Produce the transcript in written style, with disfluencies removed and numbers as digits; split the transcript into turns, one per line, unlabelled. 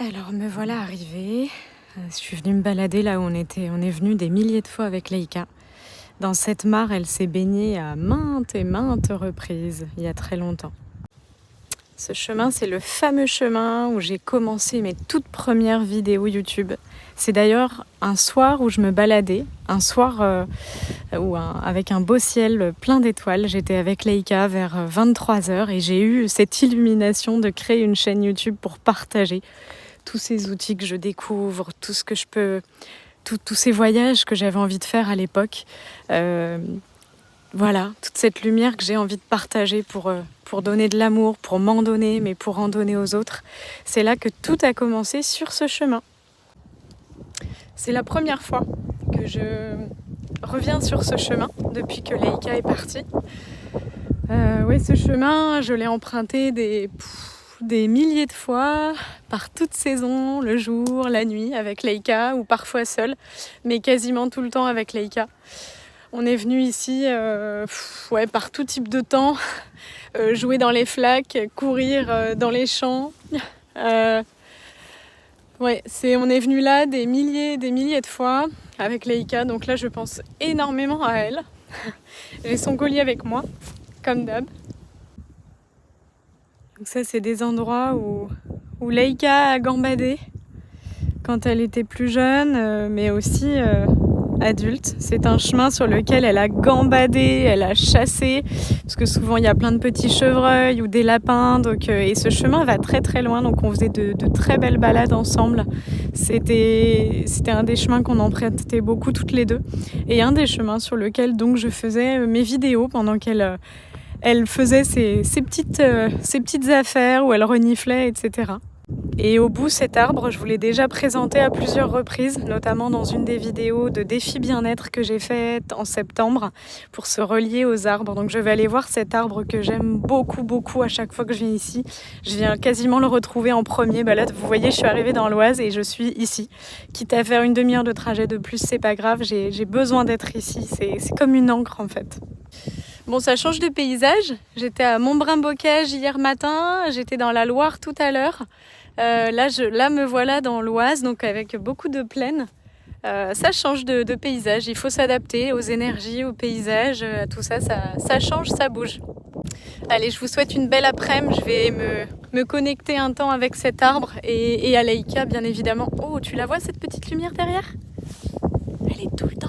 Alors me voilà arrivée. Je suis venue me balader là où on était. On est venu des milliers de fois avec Laïka. Dans cette mare, elle s'est baignée à maintes et maintes reprises, il y a très longtemps. Ce chemin, c'est le fameux chemin où j'ai commencé mes toutes premières vidéos YouTube. C'est d'ailleurs un soir où je me baladais, un soir avec un beau ciel plein d'étoiles. J'étais avec Laïka vers 23h et j'ai eu cette illumination de créer une chaîne YouTube pour partager tous ces outils que je découvre, tout ce que je peux, tous ces voyages que j'avais envie de faire à l'époque. Voilà, toute cette lumière que j'ai envie de partager pour donner de l'amour, pour m'en donner, mais pour en donner aux autres. C'est là que tout a commencé sur ce chemin. C'est la première fois que je reviens sur ce chemin depuis que Laïka est partie. Oui, ce chemin, je l'ai emprunté des milliers de fois, par toutes saisons, le jour, la nuit, avec Laïka, ou parfois seule, mais quasiment tout le temps avec Laïka. On est venu ici par tout type de temps, jouer dans les flaques, courir dans les champs. On est venu là des milliers de fois avec Laïka, donc là je pense énormément à elle. J'ai son collier avec moi, comme d'hab. Donc ça, c'est des endroits où Laïka a gambadé quand elle était plus jeune, mais aussi adulte. C'est un chemin sur lequel elle a gambadé, elle a chassé, parce que souvent il y a plein de petits chevreuils ou des lapins, et ce chemin va très très loin, donc on faisait de très belles balades ensemble. C'était un des chemins qu'on empruntait beaucoup toutes les deux, et un des chemins sur lequel donc je faisais mes vidéos pendant qu'elle faisait ses petites affaires où elle reniflait, etc. Et au bout, cet arbre, je vous l'ai déjà présenté à plusieurs reprises, notamment dans une des vidéos de défi bien-être que j'ai faite en septembre pour se relier aux arbres. Donc je vais aller voir cet arbre que j'aime beaucoup à chaque fois que je viens ici. Je viens quasiment le retrouver en premier. Là, vous voyez, je suis arrivée dans l'Oise et je suis ici. Quitte à faire une demi-heure de trajet de plus, c'est pas grave, j'ai besoin d'être ici. C'est comme une encre en fait. Bon, ça change de paysage. J'étais à Montbrun-Bocage hier matin, j'étais dans la Loire tout à l'heure. Là, me voilà dans l'Oise, donc avec beaucoup de plaine. Ça change de paysage. Il faut s'adapter aux énergies, au paysage, à tout ça. Ça change, ça bouge. Allez, je vous souhaite une belle après-midi. Je vais me connecter un temps avec cet arbre et à Laïka, bien évidemment. Oh, tu la vois, cette petite lumière derrière ? Elle est tout le temps.